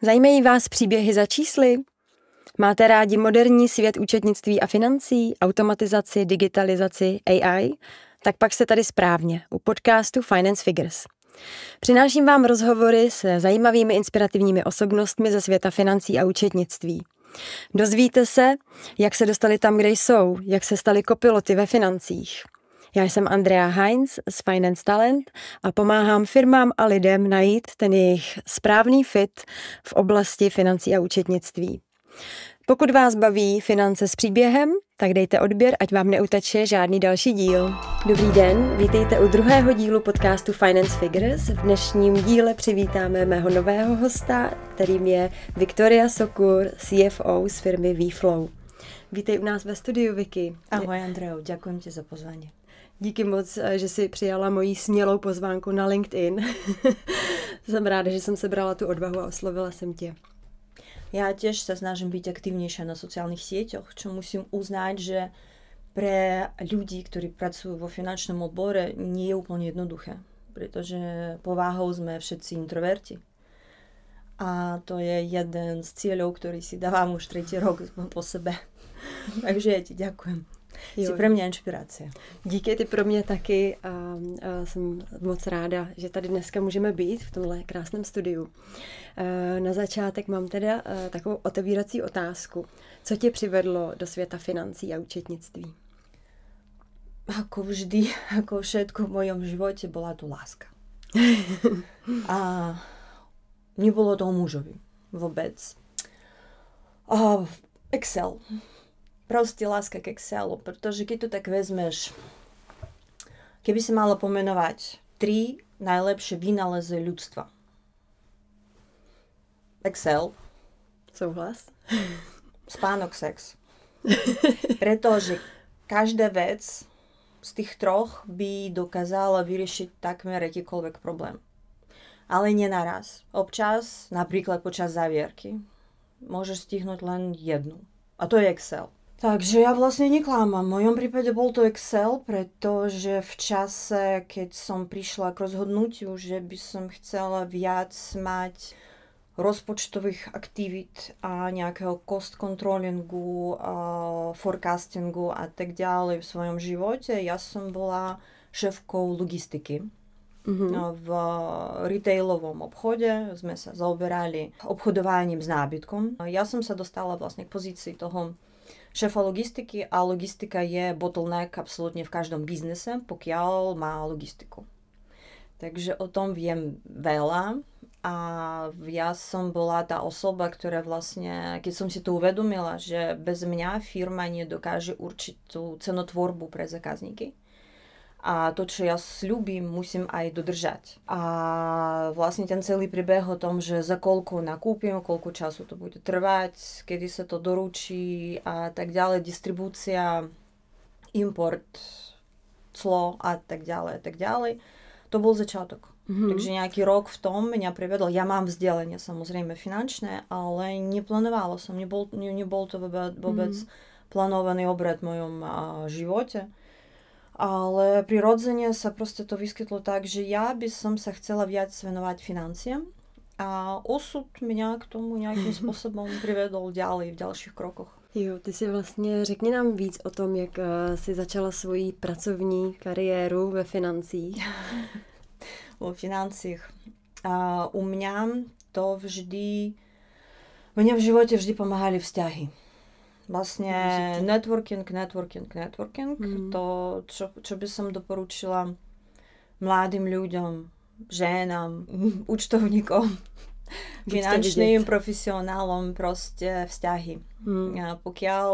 Zajímají vás příběhy za čísly? Máte rádi moderní svět účetnictví a financí, automatizaci, digitalizaci, AI? Tak pak jste tady správně, u podcastu Finance Figures. Přináším vám rozhovory se zajímavými inspirativními osobnostmi ze světa financí a účetnictví. Dozvíte se, jak se dostali tam, kde jsou, jak se stali copiloty ve financích. Já jsem Andrea Heinz z Finance Talent a pomáhám firmám a lidem najít ten jejich správný fit v oblasti financí a účetnictví. Pokud vás baví finance s příběhem, tak dejte odběr, ať vám neuteče žádný další díl. Dobrý den, vítejte u druhého dílu podcastu Finance Figures. V dnešním díle přivítáme mého nového hosta, kterým je Viktoria Sokur, CFO z firmy VFlow. Vítej u nás ve studiu, Vicky. Ahoj, Andreo, ďakujem ti za pozvanie. Díky moc, že jsi přijala moji smělou pozvánku na LinkedIn. Jsem ráda, že jsem sebrala tu odvahu a oslovila jsem tě. Ja tiež sa snažím byť aktívnejšia na sociálnych sieťoch, čo musím uznať, že pre ľudí, ktorí pracujú vo finančnom odbore, nie je úplne jednoduché, pretože povahou sme všetci introverti. A to je jeden z cieľov, ktorý si dávam už 3. rok po sebe. Takže ja ti ďakujem. Jsi pro mě inspirace. Díky, ty pro mě taky. Jsem moc ráda, že tady dneska můžeme být v tomhle krásném studiu. Na začátek mám teda takovou otevírací otázku. Co tě přivedlo do světa financí a účetnictví? Ako vždy, ako všetko v mojom živote, bola tu láska. A nebolo to o mužovi vôbec. Excel. Proste láska k Excelu, pretože keď to tak vezmeš, keby si mala pomenovať 3 najlepšie vynálezy ľudstva. Excel. Souhlas. Spánok, sex. Pretože každá vec z tých troch by dokázala vyriešiť takmer akýkoľvek problém. Ale nie naraz. Občas, napríklad počas závierky, môžeš stihnúť len jednu. A to je Excel. Takže ja vlastne neklámam. V mojom prípade bol to Excel, pretože v čase, keď som prišla k rozhodnutiu, že by som chcela viac mať rozpočtových aktivít a nejakého cost controllingu, forecastingu a tak ďalej v svojom živote, ja som bola šéfkou logistiky. V retailovom obchode sme sa zaoberali obchodovaním s nábytkom. Ja som sa dostala vlastne k pozícii toho šéfa logistiky a logistika je bottleneck absolútne v každom biznese, pokiaľ má logistiku. Takže o tom viem veľa a ja som bola tá osoba, ktorá vlastne, keď som si to uvedomila, že bez mňa firma nedokáže určiť tú cenotvorbu pre zákazníky. A to, čo ja sľúbim, musím aj dodržať. A vlastne ten celý príbeh o tom, že za koľko nakúpim, koľko času to bude trvať, kedy sa to doručí a tak ďalej, distribúcia, import, clo a tak ďalej, to bol začiatok. Takže nejaký rok v tom mňa privedol. Ja mám vzdelanie samozrejme finančné, ale neplánovala som, nebol to vôbec plánovaný obrad v mojom živote. Ale prirodzene sa proste to vyskytlo tak, že ja by som sa chcela viac venovať financiám a osud mňa k tomu nejakým spôsobom privedol ďalej v ďalších krokoch. Jo, ty si vlastně, řekni nám víc o tom, jak si začala svoji pracovní kariéru ve financích. Vo financiách. U mňa to vždy, mne v živote vždy pomáhali vzťahy. Vlastne networking. To, čo by som doporučila mladým ľuďom, ženám, účtovníkom, finančným profesionálom, proste vzťahy. Pokiaľ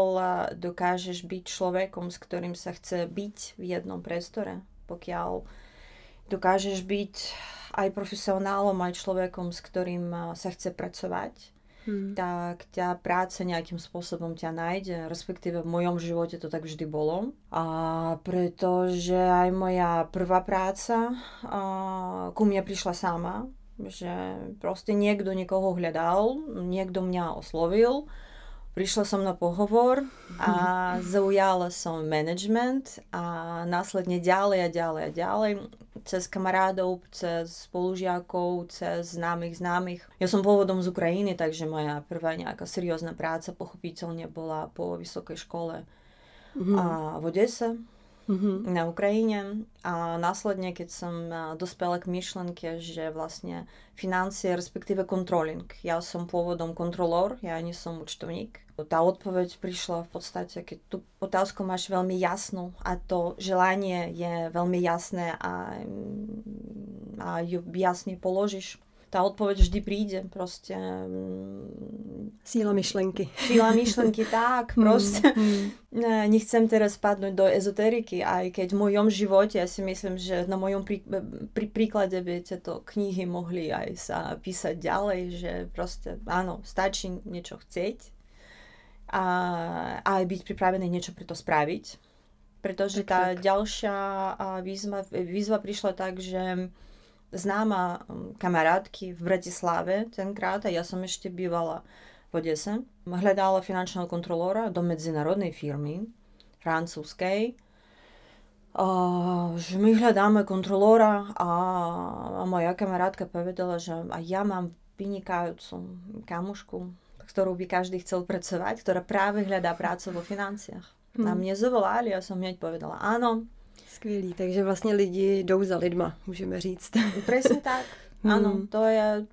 dokážeš byť človekom, s ktorým sa chce byť v jednom priestore, pokiaľ dokážeš byť aj profesionálom, aj človekom, s ktorým sa chce pracovať, tak ťa práca nejakým spôsobom ťa nájde, respektíve v mojom živote to tak vždy bolo. A pretože aj moja prvá práca ku mne prišla sama, že proste niekto niekoho hľadal, niekto mňa oslovil, Prišla som na pohovor a zaujala som management a následne ďalej a ďalej a ďalej cez kamarádov, cez spolužiakov, cez známych. Ja som pôvodom z Ukrajiny, takže moja prvá nejaká seriózna práca pochopiteľne bola po vysokej škole a v Odese. Na Ukrajine a následne, keď som dospela k myšlenke, že vlastne financie, respektíve controlling. Ja som pôvodom kontrolór, ja nie som účtovník. Tá odpoveď prišla v podstate, keď tú otázku máš veľmi jasnú a to želanie je veľmi jasné a ju jasne položíš. Tá odpoveď vždy príde, proste. Síla myšlenky. Síla myšlenky, tak, proste. Nechcem teraz spadnúť do ezoteriky, aj keď v mojom živote, ja si myslím, že na mojom príklade by tieto knihy mohli aj sa písať ďalej, že proste, áno, stačí niečo chcieť a aj byť pripravený niečo pre to spraviť. Pretože tá ďalšia výzva prišla tak, že známa kamarátky v Bratislave tenkrát, a ja som ešte bývala v Odese, hľadala finančného kontrolóra do medzinárodnej firmy, francúzskej. Že my hľadáme kontrolóra a moja kamarátka povedala, že a ja mám vynikajúcu kamušku, ktorú by každý chcel pracovať, ktorá práve hľadá prácu vo financiách. A mne zavolali a som hneď povedala áno. Skvělý, takže vlastně lidi jdou za lidma, můžeme říct. Presne tak, áno, to je,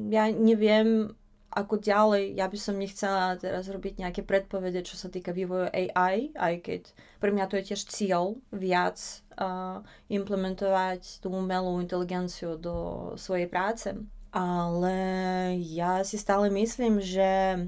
ja neviem, ako ďalej, ja by som nechcela teraz robiť nejaké predpovede, čo sa týka vývoja AI, aj keď pre mňa to je tiež cieľ viac implementovať tú umelú inteligenciu do svojej práce. Ale ja si stále myslím, že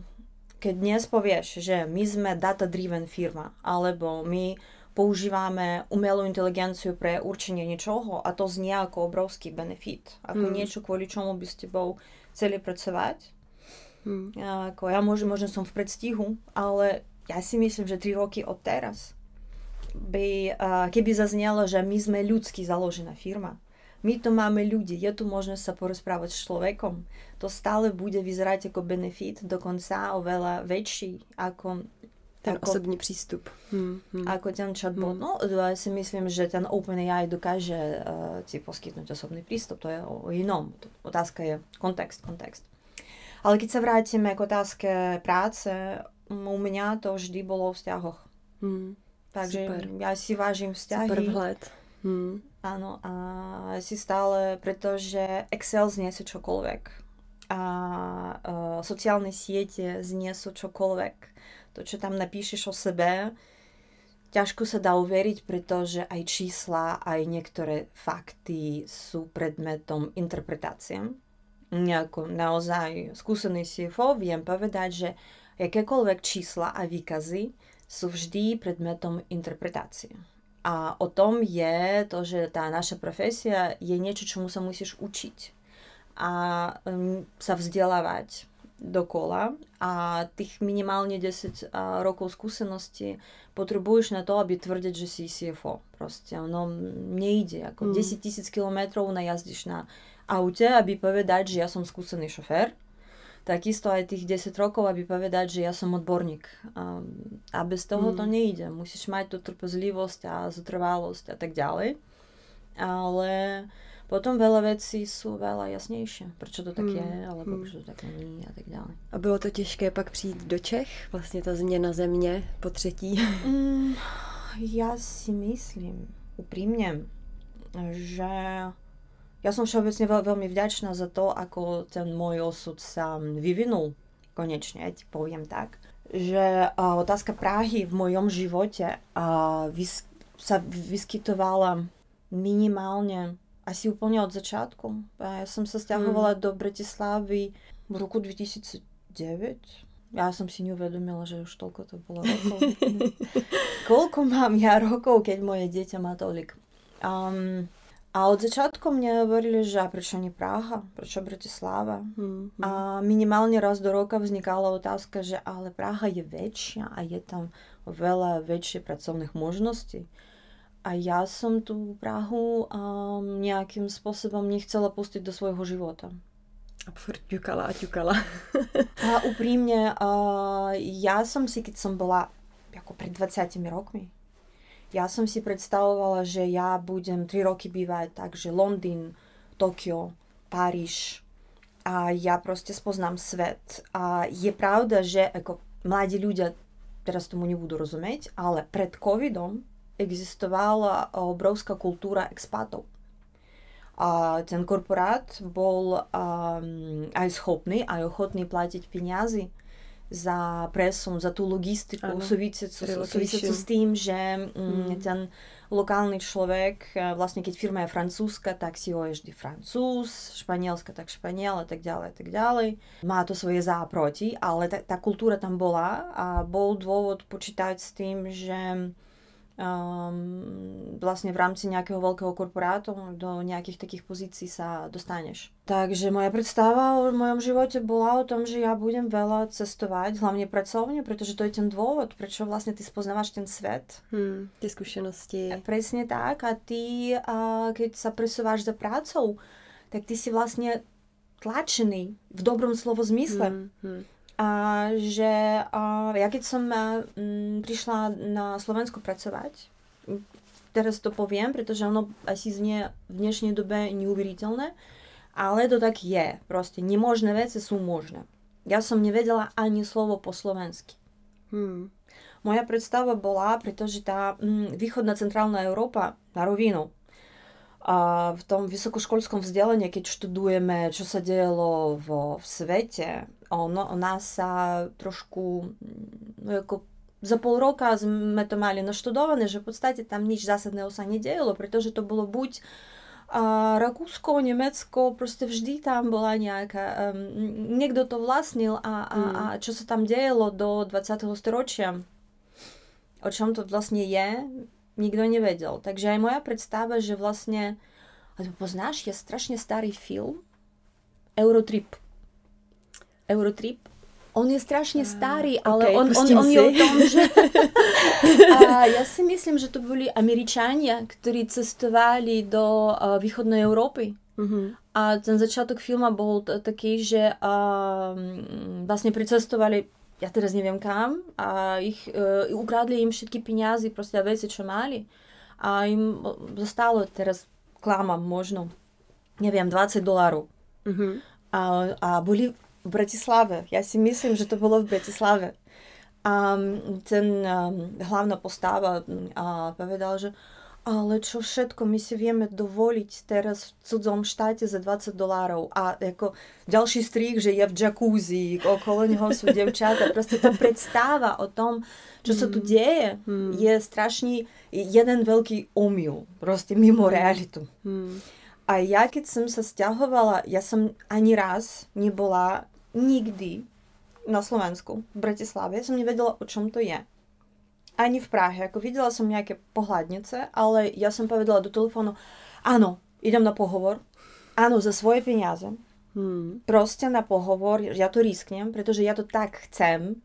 keď dnes povieš, že my sme data-driven firma, alebo my používame umelú inteligenciu pre určenie niečoho a to znie ako obrovský benefit. Ako niečo, kvôli čomu by s tebou chceli pracovať. Ako ja možno som v predstihu, ale ja si myslím, že 3 roky od teraz keby zaznelo, že my sme ľudsky založená firma. My tu máme ľudí, je tu možnosť sa porozprávať s človekom. To stále bude vyzerať ako benefit, dokonca oveľa väčší ako ten osobní přístup. Ako ten chatbot. No, ja si myslím, že ten OpenAI dokáže ti poskytnúť osobný prístup. To je o inom. Otázka je kontext. Ale keď sa vrátime k otázke práce, u mňa to vždy bolo o vzťahoch. Takže super. Ja si vážim vzťahy. Super vhled. Áno, a si stále, pretože Excel zniesie čokoľvek. A sociálne siete zniesú čokoľvek. To, čo tam napíšeš o sebe, ťažko sa dá uveriť, pretože aj čísla, aj niektoré fakty sú predmetom interpretácie. Ako naozaj skúsený CFO viem povedať, že akékoľvek čísla a výkazy sú vždy predmetom interpretácie. A o tom je to, že tá naša profesia je niečo, čomu sa musíš učiť a sa vzdelávať dokola a tých minimálne 10 rokov skúsenosti potrebuješ na to, aby tvrdiť, že si CFO. Proste ono nejde. Ako 10 000 kilometrov najazdíš na aute, aby povedať, že ja som skúsený šofér. Takisto aj tých 10 rokov, aby povedať, že ja som odborník. A bez toho to nejde. Musíš mať tú trpezlivosť a zotrvalosť a tak ďalej. Ale potom veľa vecí sú veľa jasnejšie. Prečo to tak je, alebo prečo to tak není a tak ďalej. A bylo to těžké pak přijít do Čech? Vlastně ta změna země po třetí? Ja si myslím úprimne, že ja som všeobecne veľmi vďačná za to, ako ten môj osud sa vyvinul. Konečne, ja ti poviem tak, že otázka Prahy v mojom živote sa vyskytovala minimálne asi úplne od začiatku. Ja som sa sťahovala do Bratislavy v roku 2009. Ja som si neuvedomila, že už toľko to bolo rokov. Koľko mám ja rokov, keď moje dieťa má toľk? A od začiatku mne hovorili, že prečo nie Praha, prečo Bratislava. A minimálne raz do roka vznikala otázka, že ale Praha je väčšia a je tam veľa väčšie pracovných možností. A ja som tú Prahu nejakým spôsobom nechcela pustiť do svojho života. A furt ťukala a ťukala. A úprimne, ja som si, keď som bola ako pred 20 rokmi, ja som si predstavovala, že ja budem 3 roky bývať, takže Londýn, Tokio, Paríž a ja proste spoznám svet. A je pravda, že ako mladí ľudia teraz tomu nebudú rozumieť, ale pred covidom existovala obrovská kultúra expatov. A ten korporát bol aj schopný, aj ochotný platiť peniazy za presun, za tú logistiku súvisiacu s tým, že ten lokálny človek, vlastne keď firma je francúzska, tak si ho je vždy Francúz, španielska, tak Španiel a tak ďalej, tak ďalej. Má to svoje za a proti, ale tá kultúra tam bola a bol dôvod počítať s tým, že vlastne v rámci nejakého veľkého korporátu do nejakých takých pozícií sa dostaneš. Takže moja predstava o mojom živote bola o tom, že ja budem veľa cestovať, hlavne pracovne, pretože to je ten dôvod, prečo vlastne ty spoznávaš ten svet. Tie skúsenosti. Presne tak. A ty, keď sa presúvaš za prácou, tak ty si vlastne tlačený v dobrom slovo zmysle. A že ja keď som prišla na Slovensku pracovať, teraz to poviem, pretože ono asi znie v dnešnej dobe neuveriteľné, ale to tak je. Proste nemožné veci sú možné. Ja som nevedela ani slovo po slovensky. Moja predstava bola, pretože tá východná centrálna Európa na rovinu, a v tom vysokoškolskom vzdelaní, keď študujeme, čo sa dielo v svete, nás sa trošku, ako za pol roka sme to mali naštudované, že v podstate tam nič zásadného sa nedejalo, pretože to bolo buď Rakúsko, Nemecko, proste vždy tam bola nejaká, niekto to vlastnil a čo sa tam dejalo do 20. storočia, o čom to vlastne je, nikto nevedel. Takže aj moja predstava, že vlastne, poznáš, je strašne starý film Eurotrip. On je strašne starý, ale on je o tom, že ja si myslím, že to boli Američania, ktorí cestovali do východnej Európy. A ten začiatok filma bol taký, že vlastne pricestovali, ja teraz neviem kam, a ukradli im všetky peniazy, proste veci, čo mali. A im zostalo, teraz klamám možno, neviem, $20. A boli v Bratislave. Ja si myslím, že to bolo v Bratislave. A ten hlavná postava povedal, že ale čo všetko my si vieme dovoliť teraz v cudzom štáte za $20. A ako ďalší strih, že je v jacuzzi, okolo neho sú devčata. Proste tá predstava o tom, čo sa tu deje, je strašný jeden veľký omyl. Proste mimo realitu. A ja, keď som sa sťahovala, ja som ani raz nebola nikdy na Slovensku, v Bratislave. Ja som nevedela, o čom to je. Ani v Prahe. Ako videla som nejaké pohľadnice, ale ja som povedala do telefónu, áno, idem na pohovor. Áno, za svoje peniaze. Proste na pohovor, ja to risknem, pretože ja to tak chcem.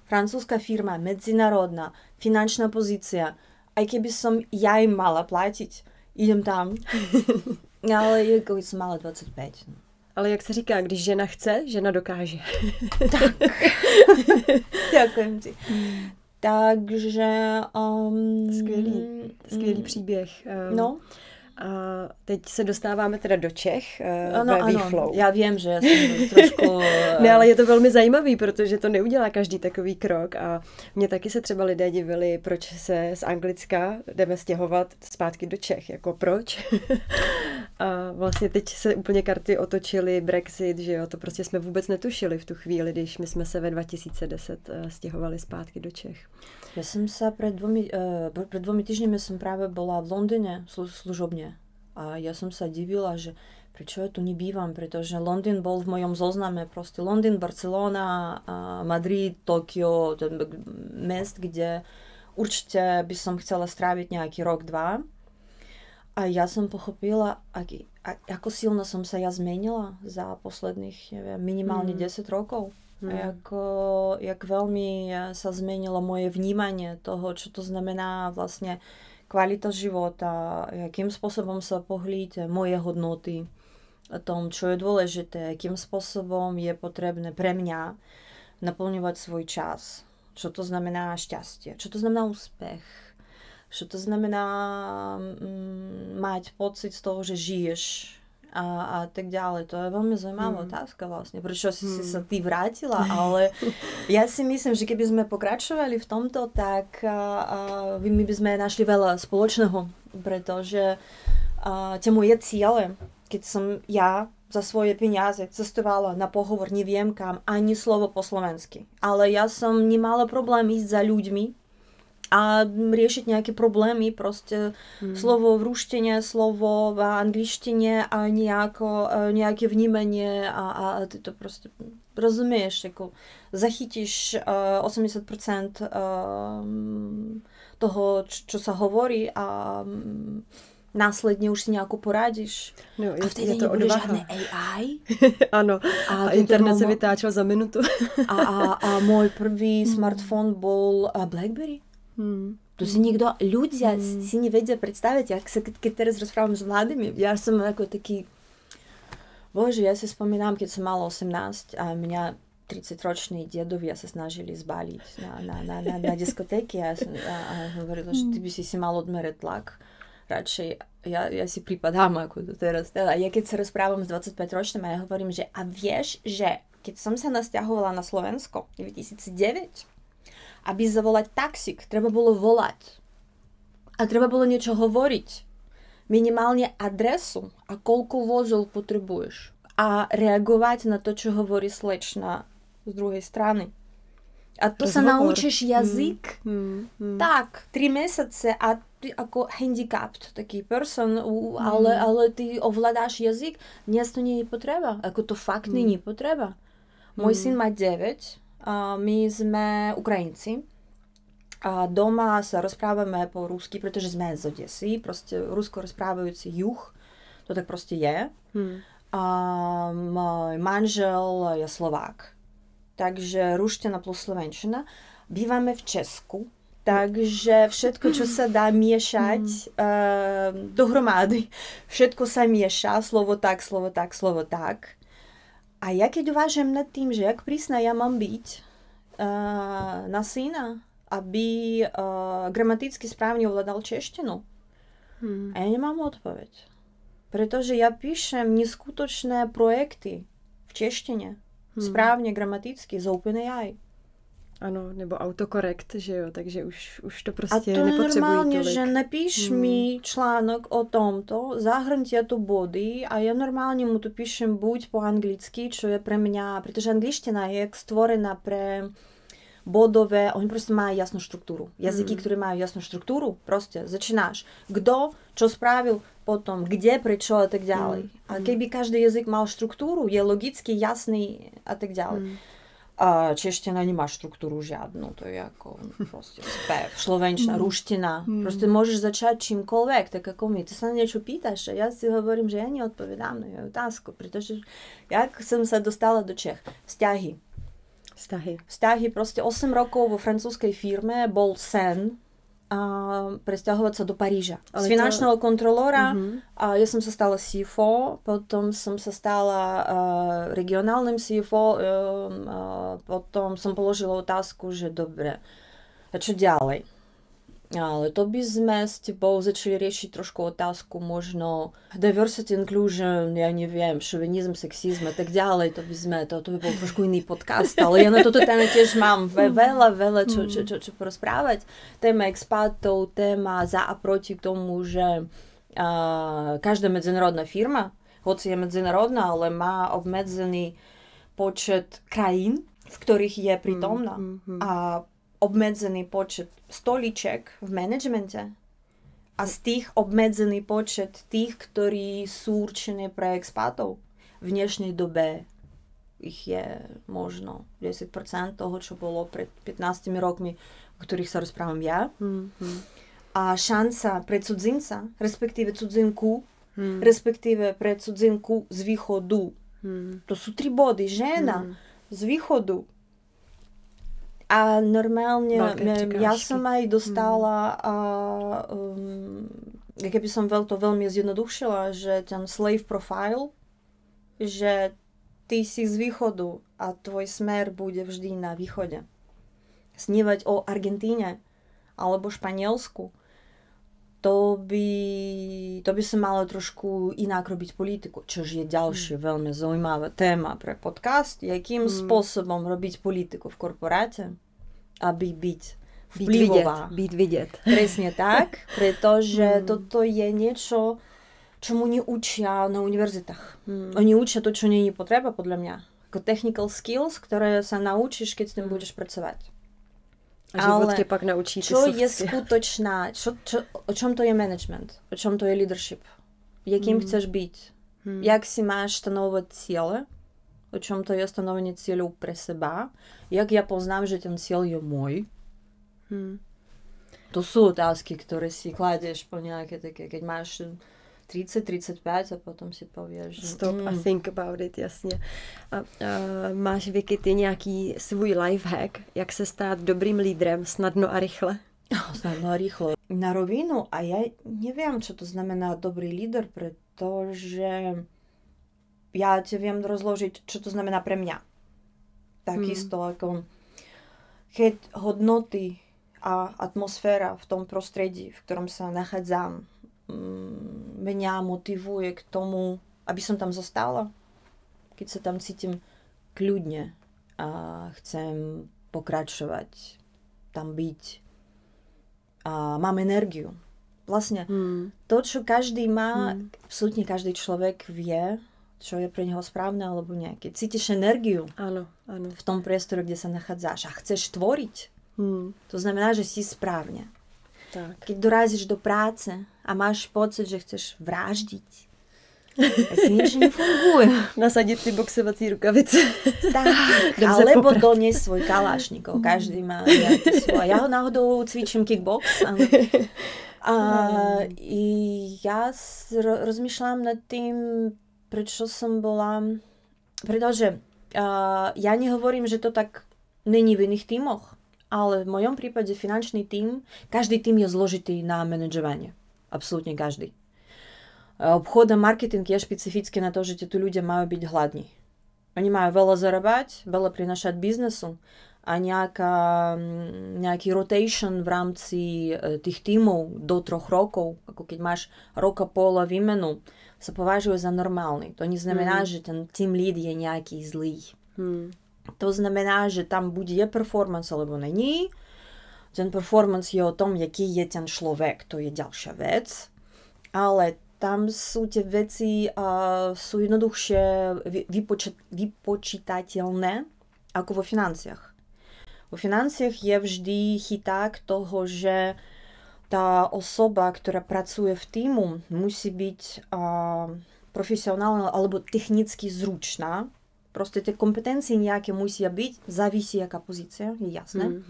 Francúzska firma, medzinárodná, finančná pozícia. Aj keby som ja im mala platiť, idem tam. Ale když som mala 25. Ale jak se říká, když žena chce, žena dokáže. Tak. Ďakujem ti. Takže... Skvělý příběh. No. A teď se dostáváme teda do Čech ve Výflow. Já vím, že jsem trošku... Ne, ale je to velmi zajímavý, protože to neudělá každý takový krok a mě taky se třeba lidé divili, proč se z Anglicka jdeme stěhovat zpátky do Čech, jako proč? A vlastně teď se úplně karty otočily, Brexit, že jo, to prostě jsme vůbec netušili v tu chvíli, když my jsme se ve 2010 stěhovali zpátky do Čech. Ja som sa pred dvomi týždňami som práve bola v Londýne služobne a ja som sa divila, že prečo ja tu nebývam, pretože Londýn bol v mojom zozname, proste Londýn, Barcelona, Madrid, Tokio, mest, kde určite by som chcela stráviť nejaký rok, 2. A ja som pochopila, ako silno som sa ja zmenila za posledných, neviem, minimálne 10 rokov. Jak veľmi sa zmenilo moje vnímanie toho, čo to znamená vlastne kvalita života, akým spôsobom sa pohliť moje hodnoty, o tom, čo je dôležité, akým spôsobom je potrebné pre mňa naplňovať svoj čas. Čo to znamená šťastie, čo to znamená úspech, čo to znamená mať pocit z toho, že žiješ a tak ďalej. To je veľmi zaujímavá otázka vlastne. Prečo si sa ty vrátila, ale ja si myslím, že keby sme pokračovali v tomto, tak my by sme našli veľa spoločného, pretože tie moje ciele, keď som ja za svoje peniaze cestovala na pohovor neviem kam, ani slovo po slovensky. Ale ja som nemala problém ísť za ľuďmi a riešiť nejaké problémy, proste slovo v ruštine, slovo v angličtine a nejaké vnímanie a ty to proste rozumieš, ako zachytíš 80% toho, čo sa hovorí a následne už si nejako poradíš. No, a vtedy nebude žiadne AI. Áno, a internet sa vytáčal za minutu. a môj prvý smartfón bol BlackBerry. To si ľudia si nevedia predstaviť, keď teraz rozprávam s mladými. Ja som ako taký, bože, ja si spomínam, keď som mala 18 a mňa 30-roční dedovia sa snažili zbaliť na diskotéky a hovorila, že ty by si mal odmerať tlak. Radšej, ja si pripadám ako to teraz. A ja keď sa rozprávam s 25-ročným a ja hovorím, že a vieš, že keď som sa nasťahovala na Slovensko v 2009, aby zavolať taxík, treba bolo volať. A treba bolo niečo hovoriť. Minimálne adresu a koľko vozov potrebuješ. A reagovať na to, čo hovorí slečna z druhej strany. A to sa naučíš jazyk. Tak, 3 mesiace a ty ako handicapped taký person, ale ty ovládáš jazyk. Dnes to nie je potreba. Ako to fakt nie je potreba. Môj syn má 9. My sme Ukrajinci a doma sa rozprávame po rusky, pretože sme z Odesy, proste rusko rozprávajúci juh, to tak proste je. A môj manžel je Slovák, takže ruština plus slovenčina. Bývame v Česku, takže všetko, čo sa dá miešať dohromady, všetko sa mieša, slovo tak, slovo tak, slovo tak. A ja keď uvážem nad tým, že jak prísna ja mám byť na syna, aby gramaticky správne ovládal češtinu. A ja nemám odpoveď. Pretože ja píšem neskutočné projekty v češtine. Správne, gramaticky, z OpenAI. Ano, nebo autokorekt, že jo, takže už to prostě nepotřebují tolik. A to je normálne, tolik. Že napíš mi článok o tomto, zahrňte tu body a ja normálne mu tu píšem buď po anglicky, čo je pre mňa, pretože angličtina je stvorená pre bodové, oni proste majú jasnú štruktúru. Jazyky, ktoré majú jasnú štruktúru, proste začínáš. Kto, čo spravil, potom kde, prečo a tak ďalej. A keby každý jazyk mal štruktúru, je logicky jasný a tak ďalej. A čeština nemá štruktúru žiadnu, to je ako proste spev, slovenčina, ruština. Proste môžeš začať čímkoľvek, tak ako my. Ty sa na niečo pýtaš a ja si hovorím, že ja neodpovedám na otázku, pretože jak som sa dostala do Čech? Vzťahy, proste 8 rokov vo francúzskej firme bol sen presťahovať sa do Paríža. Z finančného kontrolóra a ja som sa stala CFO, potom som sa stala regionálnym CFO, potom som položila otázku, že dobre, a čo ďalej? Ale to by sme s tebou začali riešiť trošku otázku možno diversity, inclusion, ja neviem, šovinizm, sexizm a tak ďalej, to by bol trošku iný podcast, ale ja na toto téme tiež mám veľa čo porozprávať. Téma expatov, téma za a proti tomu, že každá medzinárodná firma, hoci je medzinárodná, ale má obmedzený počet krajín, v ktorých je prítomná a obmedzený počet stoliček v manažmente a z tých obmedzený počet tých, ktorí sú určené pre expatov. V dnešnej dobe ich je možno 10% toho, čo bolo pred 15 rokmi, o ktorých sa rozprávam ja. A šanca pre cudzinca, respektíve cudzinku, respektíve pre cudzinku z východu. To sú 3 body. Žena z východu. A normálne ja som aj dostala, keby som to veľmi zjednodušila, že ten slave profile že ty si z východu a tvoj smer bude vždy na východe. Snívať o Argentíne alebo Španielsku, to by sa malo trošku inak robiť politiku, čož je ďalšia veľmi zaujímavá téma pre podcast, jakým spôsobom robiť politiku v korporáte, aby byť vplyvová. Byť vidieť. Presne tak, pretože toto je niečo, čomu neučia na univerzitách. Oni učia to, čo nie je potreba, podľa mňa. Ako technical skills, ktoré sa naučíš, keď s tým budeš pracovať. A život tě pak naučí ty čo je skutočná, o čom to je management, o čom to je leadership, jakým chceš byť, jak si máš stanovať ciele, o čom to je stanovenie cieľov pre seba, jak ja poznám, že ten cieľ je môj. To sú otázky, ktoré si kladieš po nejaké také, keď máš 30-35 a potom si povieš, že... Stop a think about it, jasně. A máš, Vicky, ty nějaký svůj lifehack, jak se stát dobrým lídrem snadno a rychle? Snadno a rýchlo. Na rovinu, a ja neviem, čo to znamená dobrý líder, pretože ja ti viem rozložiť, čo to znamená pre mňa. Takisto ako keď hodnoty a atmosféra v tom prostredí, v ktorom sa nachádzam, mňa motivuje k tomu, aby som tam zostala. Keď sa tam cítim kľudne a chcem pokračovať, tam byť. A mám energiu. Vlastne to, čo každý má, absolútne každý človek vie, čo je pre neho správne alebo nie. Keď cítiš energiu v tom priestore, kde sa nachádzaš a chceš tvoriť, to znamená, že si správne. Tak. Keď dorazíš do práce a máš pocit, že chceš vraždiť, asi niečo nefunguje. Nasadit ty boxovací rukavice. Tak, alebo doniesť svoj kalášnikov. Každý má nejaký svoj. Ja ho náhodou cvičím kickbox. A ja rozmýšľam nad tým, prečo som bola... Pretože ja nehovorím, že to tak není v iných tímoch. Ale v mojom prípade finančný tím, každý tím je zložitý na manažovanie. Absolútne každý. Obchod a marketing je špecifické na to, že tí ľudia majú byť hladní. Oni majú veľa zarábať, veľa prinašať biznesu a nejaký rotation v rámci tých tímov do 3 rokov, ako keď máš roka pola výmenu, sa považuje za normálny. To neznamená, že ten team lead je nejaký zlý. To znamená, že tam buď je performance, alebo není. Ten performance je o tom, jaký je ten človek, to je ďalšia vec. Ale tam sú tie veci sú jednoduchšie vypočítateľné ako vo financiách. Vo financiách je vždy chyták toho, že tá osoba, ktorá pracuje v týmu, musí byť profesionálna alebo technicky zručná. Proste tie kompetencie nejaké musia byť, závisí aká pozícia, je jasné.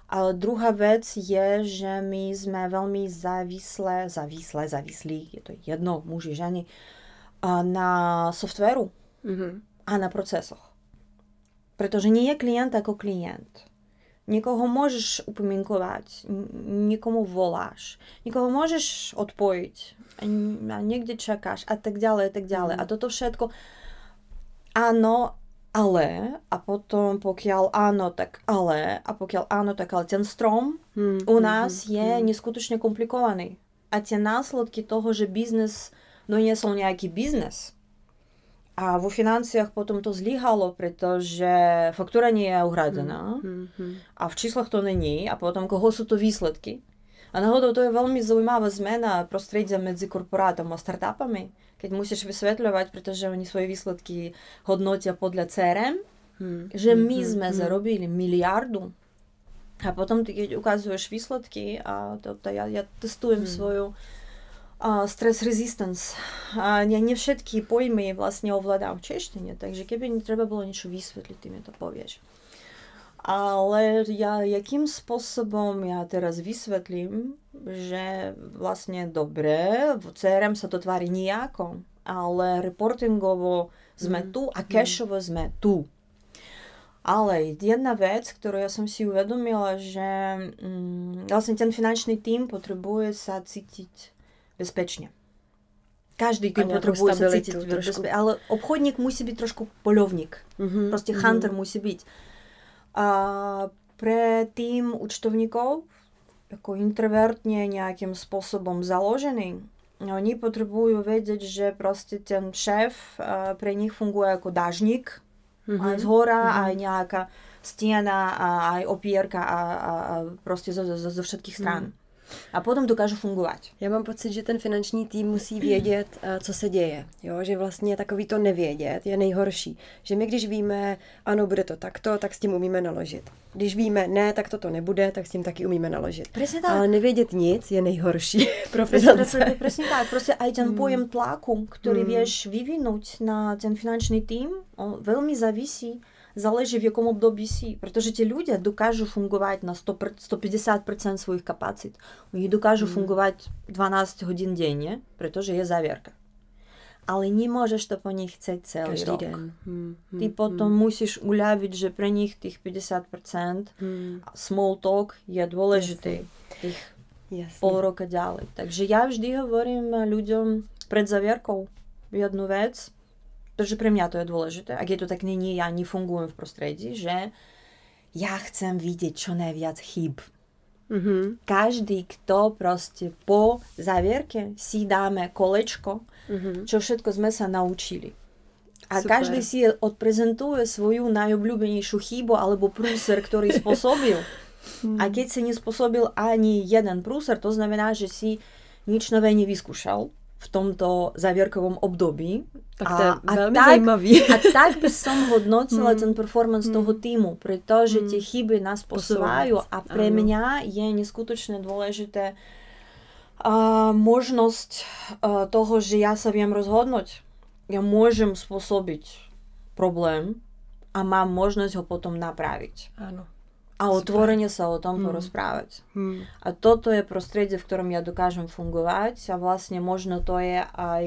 Ale druhá vec je, že my sme veľmi závislí, je to jedno, muži, ženy, na softvéru a na procesoch. Pretože nie je klient ako klient. Niekoho môžeš upomienkovať, niekomu voláš, niekoho môžeš odpojiť a niekde čakáš a tak ďalej, a tak ďalej. A toto všetko áno, ale, a potom pokiaľ áno, tak ale, a pokiaľ áno, tak ale. Ten strom u nás je neskutočne komplikovaný. A tie následky toho, že biznes doniesol nejaký biznes, a vo financiách potom to zlyhalo, pretože faktúra nie je uhradená a v číslach to není a potom koho sú to výsledky. A náhodou to je veľmi zaujímavá zmena prostredia medzi korporátom a startupami, keď musíš vysvetľovať, pretože oni svoje výsledky hodnotia podľa CRM, že my sme zarobili miliardu. A potom ty, keď ukazuješ výsledky, a ja testujem svoju stress resistance. A nie všetky pojmy vlastne ovládam v češtine, takže keby treba bolo niečo vysvetliť, ty mi to povieš. Ale jakým spôsobom ja teraz vysvetlím, že vlastne dobre, v CRM sa to tvári nejako, ale reportingovo sme tu a cashovo sme tu. Ale jedna vec, ktorú ja som si uvedomila, že vlastne ten finančný tím potrebuje sa cítiť bezpečne. Každý tým potrebuje sa cítiť bezpečne, ale obchodník musí byť trošku poľovník. Proste hunter musí byť. A pre tým účtovníkov, ako introvertne nejakým spôsobom založený, oni potrebujú vedieť, že proste ten šéf pre nich funguje ako dážnik, aj zhora, aj nejaká stiena, aj opierka a proste zo všetkých strán. A potom dokážu fungovat. Já mám pocit, že ten finanční tým musí vědět, co se děje. Jo? Že vlastně takový to nevědět je nejhorší. Že my, když víme, ano, bude to takto, tak s tím umíme naložit. Když víme, ne, tak to nebude, tak s tím taky umíme naložit. Presne tak. Ale nevědět nic je nejhorší pro finance. Presne tak. Proste aj ten pojem tlaku, ktorý vieš vyvinúť na ten finančný tým, on veľmi záleží v jakom období si, pretože tie ľudia dokážu fungovať na 150% svojich kapacít. Oni dokážu fungovať 12 hodín denne, pretože je závierka. Ale nemôžeš to po nich chcieť celý každý rok. Den. Ty potom musíš uľaviť, že pre nich tých 50% small talk je dôležitý. Tých pol roka ďalej. Takže ja vždy hovorím ľuďom pred zavierkou jednu vec, pretože pre mňa to je dôležité. Ak je to tak není, ja nefungujem v prostredí, že ja chcem vidieť čo najviac chýb. Každý, kto proste po zavierke si dáme kolečko, čo všetko sme sa naučili. A super. Každý si odprezentuje svoju najobľúbenejšiu chybu alebo prúser, ktorý spôsobil. A keď si nespôsobil ani jeden prúser, to znamená, že si nič nové nevyskúšal v tomto zavierkovom období. Tak to je veľmi zajímavý. A tak by som hodnotila ten performance toho týmu, pretože tie chyby nás posúvajú a pre mňa je neskutočne dôležité možnosť toho, že ja sa viem rozhodnúť. Ja môžem spôsobiť problém a mám možnosť ho potom napraviť. Áno. A otvorene sa o tom porozprávať. A toto je prostredie, v ktorom ja dokážem fungovať a vlastne možno to je aj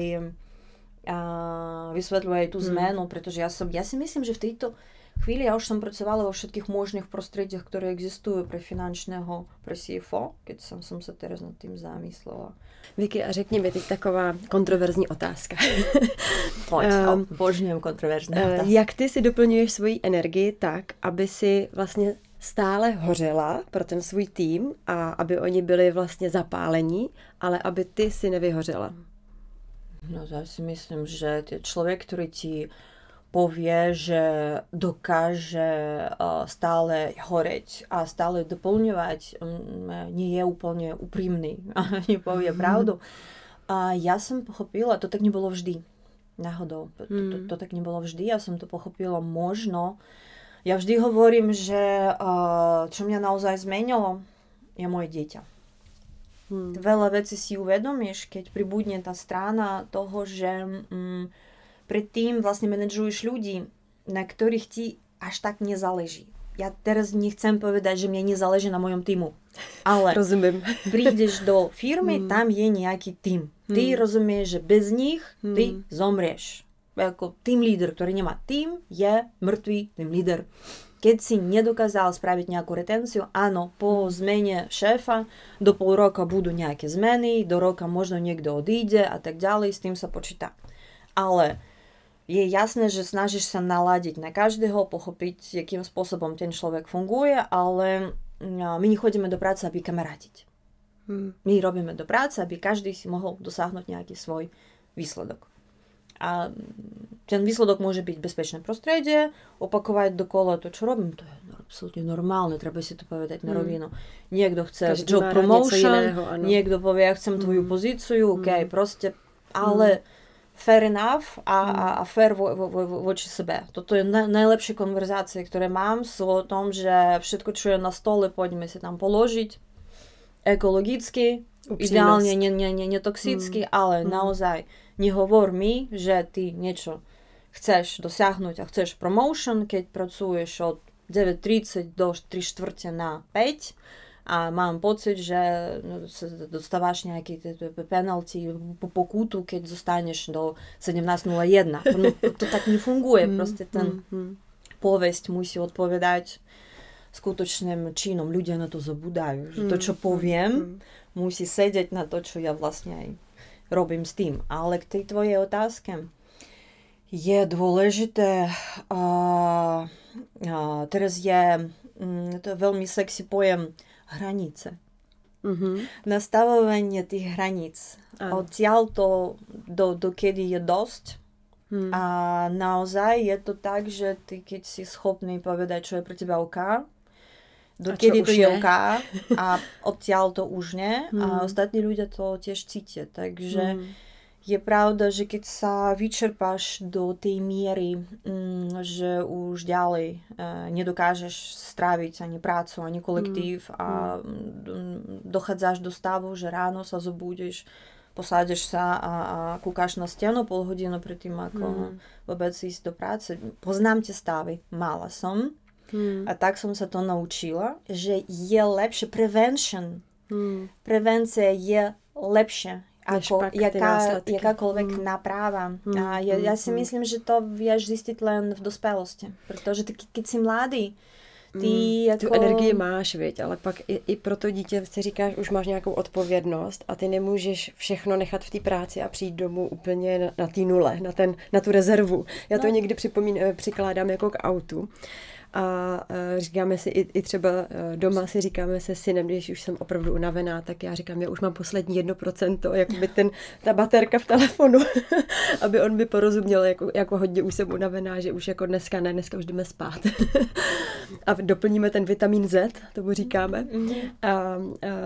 vysvetľuje aj tú zmenu, pretože ja si myslím, že v tejto chvíli ja už som pracovala vo všetkých možných prostrediach, ktoré existujú pre finančného, pre CFO, keď som sa teraz nad tým zamyslela. Vicky, a řekni mi teď taková kontroverzní otázka. Pojď, božňujem kontroverzní otázky. Jak ty si doplňuješ svoji energii tak, aby si vlastně stále hořela pro ten svůj tým a aby oni byli vlastně zapálení, ale aby ty si nevyhořela? No ja si myslím, že človek, ktorý ti povie, že dokáže stále horeť a stále doplňovať, nie je úplne úprimný a nepovie pravdu. A ja som pochopila, to tak nebolo vždy. Náhodou. To tak nebolo vždy. Ja som to pochopila možno. Ja vždy hovorím, že čo mňa naozaj zmenilo, je moje dieťa. Veľa vecí si uvedomíš, keď pribudne tá strana toho, že predtým vlastne manažuješ ľudí, na ktorých ti až tak nezáleží. Ja teraz nechcem povedať, že mne nezáleží na mojom týmu, ale rozumiem. Prídeš do firmy, tam je nejaký tím. Ty rozumieš, že bez nich ty zomrieš. Ako tým líder, ktorý nemá tím, je mŕtvý tým líder. Keď si nedokázal spraviť nejakú retenciu, áno, po zmene šéfa do pol roka budú nejaké zmeny, do roka možno niekto odíde a tak ďalej, s tým sa počíta. Ale je jasné, že snažíš sa naladiť na každého, pochopiť, akým spôsobom ten človek funguje, ale my nechodíme do práce, aby kamarátiť. My robíme do práce, aby každý si mohol dosiahnuť nejaký svoj výsledok. A ten výsledok môže byť bezpečné prostredie, opakovať dokola to, čo robím, to je absolútne normálne, treba si to povedať na rovinu. Niekto chce job promotion, niekto povie, ja chcem tvoju pozíciu, ok, proste, ale fair enough a fair voči sebe. Toto je najlepšie konverzácie, ktoré mám, sú o tom, že všetko, čo je na stole, poďme si tam položiť, ekologicky, ideálne netoxicky, ale naozaj nehovor mi, že ty niečo chceš dosiahnuť a chceš promotion, keď pracuješ od 9:30 do 3:15 na 5 a mám pocit, že dostávaš nejaký penalty, pokutu, keď zostaneš do 17:01. No, to tak nefunguje. Proste ten povesť musí odpovedať skutočným činom. Ľudia na to zabudajú. Že to, čo poviem, musí sedieť na to, čo ja vlastne aj robím s tým. Ale k tej tvojej otázke je dôležité, teraz je to veľmi sexy pojem hranice. Nastavovanie tých hraníc. Odtiaľ to dokedy je dosť. A naozaj je to tak, že ty keď si schopný povedať, čo je pre teba OK, dokedy to je OK a odtiaľ to už nie a ostatní ľudia to tiež cítia. Takže je pravda, že keď sa vyčerpáš do tej miery, že už ďalej nedokážeš stráviť ani prácu, ani kolektív a dochádzaš do stavu, že ráno sa zobudíš, posádeš sa a kúkáš na stenu pol hodinu predtým, ako vôbec ísť do práce. Poznám tie stavy, mala som. A tak som sa to naučila, že je lepšie prevention. Prevencia je lepšie ako jakákoľvek náprava. A ja si myslím, že to vieš zistiť len v dospelosti. Pretože ty, keď si mladý, ty tu energii máš, viď, ale pak i pro to dítě si říkáš, už máš nějakou odpovědnost a ty nemůžeš všechno nechat v té práci a přijít domů úplně na té nule, na tu rezervu. Já to někdy přikládám jako k autu. A říkáme si i třeba doma si říkáme se synem, když už jsem opravdu unavená, tak já říkám, já už mám poslední 1%, jakoby ta baterka v telefonu, aby on mi porozuměl, jako hodně už jsem unavená, že už jako dneska už jdeme spát. A doplníme ten vitamin Z, tomu říkáme. A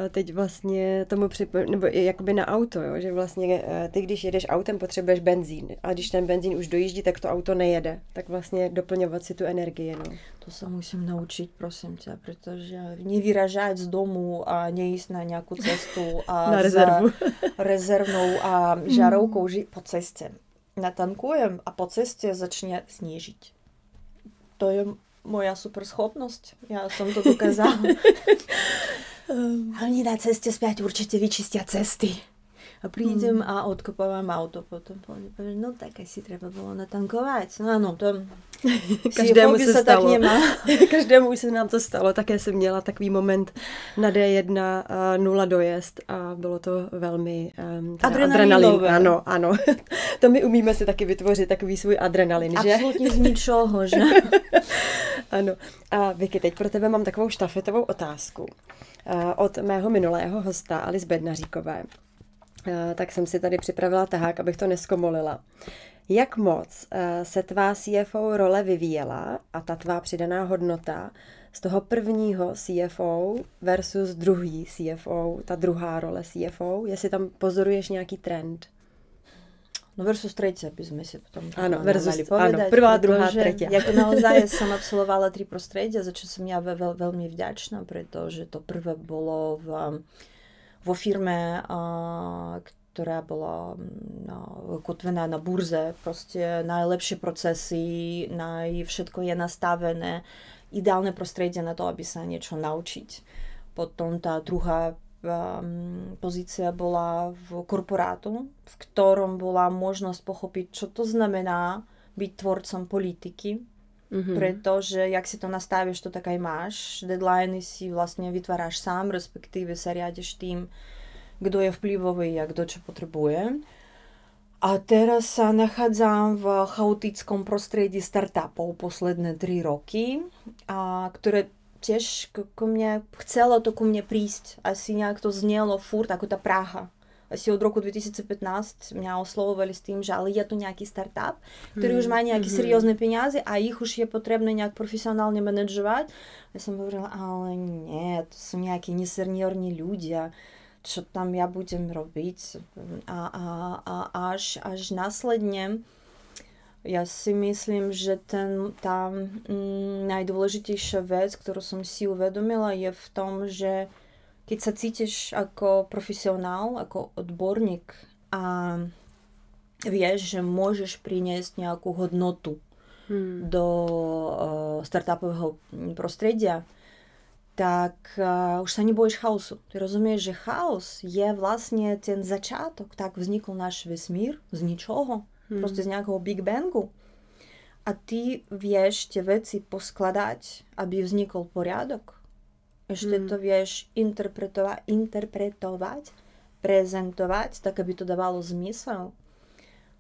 teď vlastně tomu nebo jakoby na auto, jo, že vlastně ty, když jedeš autem, potřebuješ benzín. A když ten benzín už dojíždí, tak to auto nejede. Tak vlastně doplňovat si tu energii, no. To sa musím naučiť, prosím ťa, pretože nevyražať z domu a neísť na nejakú cestu a na rezervu. Rezervnou a žarovkou po ceste. Natankujem a po ceste začne snežiť. To je moja super schopnosť. Ja som to dokázala. Oni na ceste späť určite vyčistia cesty. A prídem a odkopávam auto potom. No tak asi treba bolo natankovať. No áno, to každému se stalo. Každému už se nám to stalo. Také jsem měla takový moment na D1 0 dojezd a bylo to velmi adrenalin. Ano. To my umíme si taky vytvořit takový svůj adrenalin, že? Absolutně z ničoho, že? Ano. A Vicky, teď pro tebe mám takovou štafetovou otázku. Od mého minulého hosta Alice Bednaříkové. Tak jsem si tady připravila tahák, abych to neskomolila. Jak moc se tvá CFO role vyvíjela a ta tvá přidaná hodnota z toho prvního CFO versus druhý CFO, ta druhá role CFO, jestli tam pozoruješ nějaký trend? No versus tretia by sme si potom mali povedať. Áno, prvá, druhá, tretia. Ja to naozaj som absolvovala 3 prostredia, za čo som ja veľmi vďačná, pretože to prvé bolo vo firme, ktorá bola kotvená na burze, proste najlepšie procesy, všetko je nastavené, ideálne prostredie na to, aby sa niečo naučiť. Potom tá druhá pozícia bola v korporátu, v ktorom bola možnosť pochopiť, čo to znamená byť tvorcom politiky, pretože jak si to nastavíš, to tak aj máš. Deadliny si vlastne vytváraš sám, respektíve sa riadiš tým, kto je vplyvový a kto čo potrebuje. A teraz sa nachádzam v chaotickom prostredí startupov posledné 3 roky, ktoré tiež chcelo to ku mne prísť. Asi nejak to znelo furt ako tá Praha. Asi od roku 2015 mňa oslovovali s tým, že ale je tu nejaký startup, ktorý už má nejaké seriózne peniaze a ich už je potrebné nejak profesionálne manažovať. Ja som hovorila, ale nie, to sú nejakí neseniorní ľudia, čo tam ja budem robiť. A až následne ja si myslím, že tá najdôležitejšia vec, ktorú som si uvedomila, je v tom, že keď sa cítiš ako profesionál, ako odborník a vieš, že môžeš priniesť nejakú hodnotu do startupového prostredia, tak už sa nebojíš chaosu. Ty rozumieš, že chaos je vlastne ten začiatok. Tak vznikol náš vesmír z ničoho. Proste z nejakého Big Bangu. A ty vieš tie veci poskladať, aby vznikol poriadok. Ešte to vieš interpretovať prezentovať, tak aby to dávalo zmysel.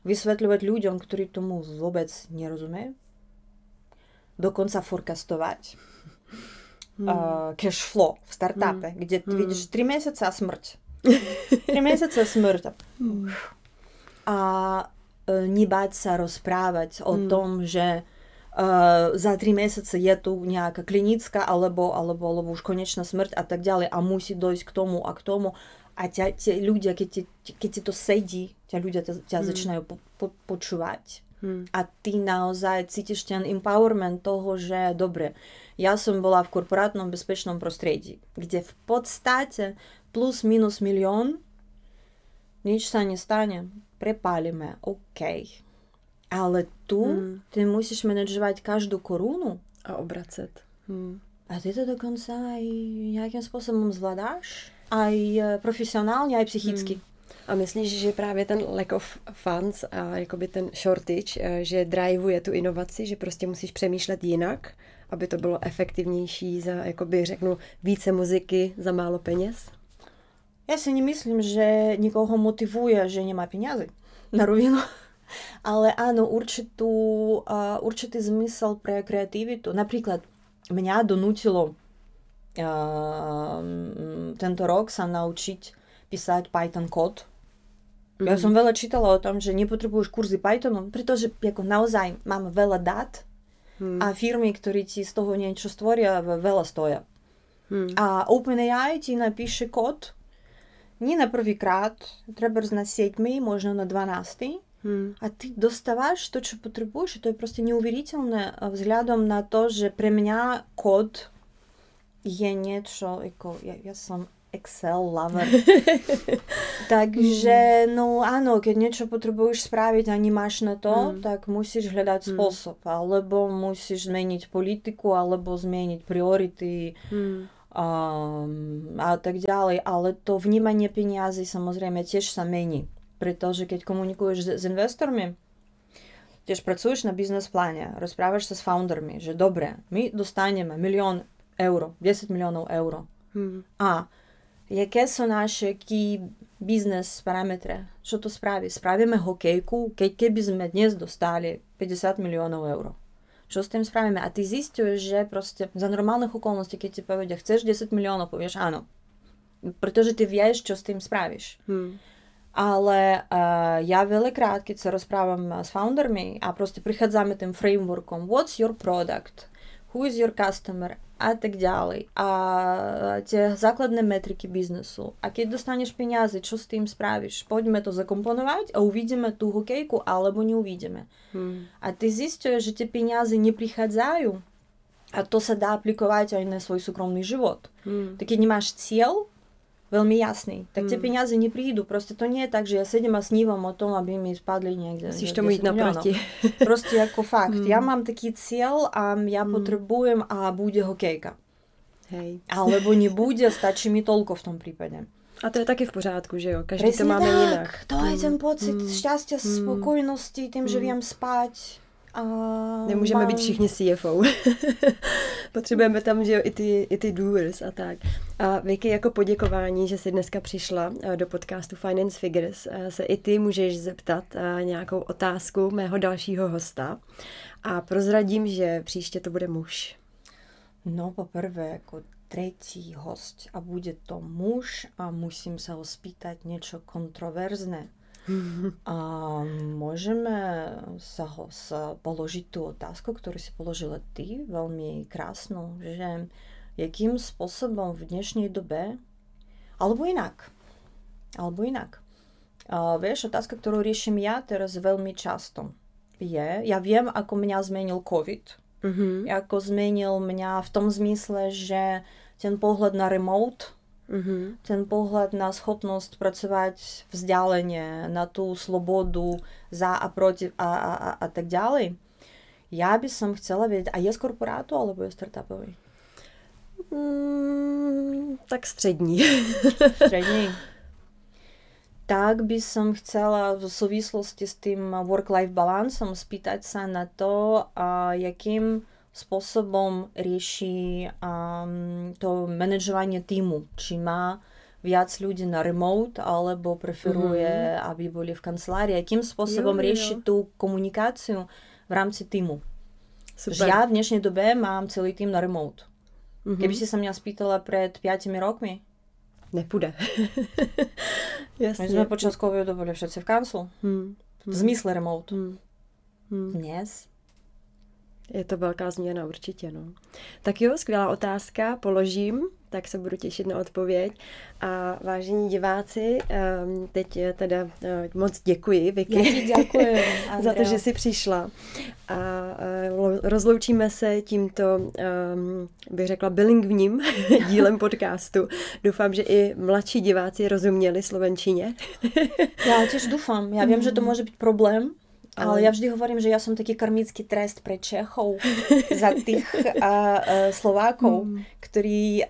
Vysvetľovať ľuďom, ktorí tomu vôbec nerozumejú. Dokonca forecastovať. Cash flow v startupe, kde ty vidíš 3 mesiace a smrť. 3 mesiace a smrť. A nebáť sa rozprávať o tom, že za 3 mesiace je tu nejaká klinická alebo už konečná smrť a tak ďalej a musí dojsť k tomu a k tomu. A tie ľudia, keď ti to sedí, ľudia ťa začínajú počúvať. A ty naozaj cítiš ten empowerment toho, že dobre, ja som bola v korporátnom bezpečnom prostredí, kde v podstate plus minus 1 000 000, nič sa nestane, prepálime, OK. Ale tu ty musíš manažovať každú korunu. A obracet. A ty to dokonca aj nejakým spôsobom zvládáš? Aj profesionálně, aj psychicky. A myslíš, že právě ten lack of funds a jakoby ten shortage, že driveuje tu inovaci, že prostě musíš přemýšlet jinak, aby to bylo efektivnější za, jakoby řeknu, více muziky za málo peněz? Ja si nemyslím, že nikoho motivuje, že nemá peniazy na rovinu. Ale áno, určitý zmysel pre kreativitu. Napríklad mňa donútilo tento rok sa naučiť písať Python kód. Ja som veľa čítala o tom, že nepotrebuješ kurzy Pythonu, pretože ako naozaj mám veľa dát a firmy, ktorí ti z toho niečo stvoria, veľa stoja. A OpenAI ti napíše kód nie na prvýkrát, treba na 7, možno na 12. A ty dostávaš to, čo potrebuješ. To je proste neuveriteľné vzhľadom na to, že pre mňa kód je niečo, ako ja som Excel lover. Takže, no áno, keď niečo potrebuješ spraviť a nemáš na to, tak musíš hľadať spôsob. Alebo musíš zmeniť politiku, alebo zmeniť priority a tak ďalej. Ale to vnímanie peniazy samozrejme tiež sa mení. Pretože keď komunikuješ s investormi, tiež pracuješ na biznes pláne, rozprávaš sa s foundermi, že dobre, my dostaneme 1 000 000 eur, 10 miliónov eur. A jaké sú naše key business parametre? Čo to spraví? Spravíme hokejku, keby sme dnes dostali 50 miliónov eur. Čo s tým spravíme? A ty zistíš, že proste za normálnych okolností, keď ti povedia, chceš 10 miliónov, povieš áno. Pretože ty vieš, čo s tým spravíš. Ale ja veľakrát, keď sa rozprávam s foundermi a proste prichádzame tým frameworkom, what's your product, who is your customer a tak ďalej. A tie základné metriky biznesu. A keď dostaneš peniaze, čo s tým spravíš? Poďme to zakomponovať a uvidíme tú hokejku, alebo neuvidíme. A ty zistíš, že tie peniaze neprichádzajú. A to sa dá aplikovať aj na svoj súkromný život. Tak keď nemáš cieľ, veľmi jasný, tak tie peniaze neprídu. Proste to nie je tak, že ja sedím a snívam o tom, aby mi spadli niekde. Musíš tomu ísť naproti. Proste ako fakt. Ja mám taký cieľ a ja potrebujem a bude hokejka. Hej. Alebo nebude, stačí mi toľko v tom prípade. A to je taky v pořádku, že jo? Každý presne to máme tak. jinak. To je ten pocit šťastia, spokojnosti, tým, že viem spať. Nemůžeme být všichni CFO. Potřebujeme tam, že jo, i ty doers a tak. A Vicky, jako poděkování, že jsi dneska přišla do podcastu Finance Figures, se i ty můžeš zeptat nějakou otázku mého dalšího hosta. A prozradím, že příště to bude muž. No, poprvé, jako tretí host a bude to muž a musím sa ho spýtať niečo kontroverzné. A môžeme položiť tú otázku, ktorú si položila ty, veľmi krásnu, že jakým spôsobom v dnešnej dobe, alebo inak. Vieš, otázka, ktorú riešim ja teraz veľmi často je, ja viem, ako mňa zmenil COVID, ako zmenil mňa v tom zmysle, že ten pohľad na remote, ten pohľad na schopnosť pracovať vzdialene, na tú slobodu za a proti a tak ďalej. Ja by som chcela vedieť, a je z korporátu alebo je startupový? Tak střední. Střední. Tak by som chcela v súvislosti s tým work-life balansom spýtať sa na to, jakým spôsobom rieši to manažovanie týmu. Či má viac ľudí na remote, alebo preferuje, aby boli v kancelárii. Akým spôsobom riešiť tú komunikáciu v rámci týmu. Super. Ja v dnešnej dobe mám celý tým na remote. Keby si sa mňa spýtala pred 5 rokmi, nepůjde. My sme počas covidu boli všetci v kanclu. V zmysle remote. Dnes je to velká změna určitě, no. Tak jo, skvělá otázka, položím, tak se budu těšit na odpověď. A vážení diváci, teď teda moc děkuji, Vicky. Já ti děkuji, za to, že jsi přišla. A rozloučíme se tímto, bych řekla, bilingvním dílem podcastu. Doufám, že i mladší diváci rozuměli slovenčině. Já těž doufám. Já vím, že to může být problém, ale ja vždy hovorím, že ja som taký karmický trest pre Čechov za tých Slovákov, ktorí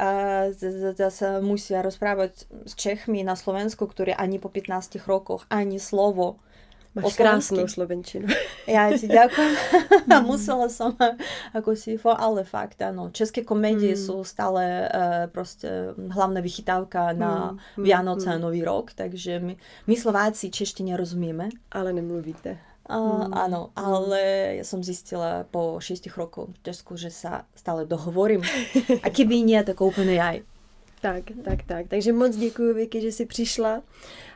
zase musia rozprávať s Čechmi na Slovensku, ktorí ani po 15 rokoch ani slovo. Máš krásnou slovenčinu. Ja ti ďakujem. Musela som ako sifo, ale fakt, áno. České komédie sú stále proste hlavná vychytávka na Vianoce a Nový rok, takže my Slováci češtine rozumieme. Ale nemluvíte. Áno, ale ja som zistila po 6 rokoch v Česku, že sa stále dohovorím. A keby nie, tak úplne aj. Tak. Takže moc děkuji, Vicky, že jsi přišla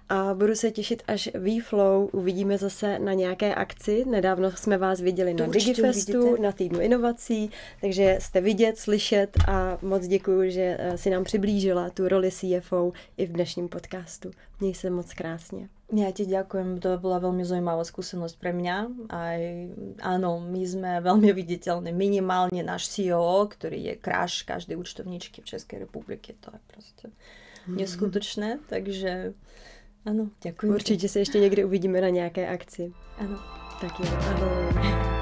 a budu se těšit, až VFlow uvidíme zase na nějaké akci. Nedávno jsme vás viděli na Digifestu, na týdnu inovací, takže jste vidět, slyšet a moc děkuji, že si nám přiblížila tu roli CFO i v dnešním podcastu. Měj se moc krásně. Ja ti ďakujem, to bola veľmi zaujímavá skúsenosť pre mňa. Aj, áno, my sme veľmi viditeľní. Minimálne náš CEO, ktorý je crush každej účtovničky v Českej republike. To je proste neskutočné, takže áno, ďakujem. Určite sa ešte niekde uvidíme na nejaké akci. Áno. Tak jo, ahoj.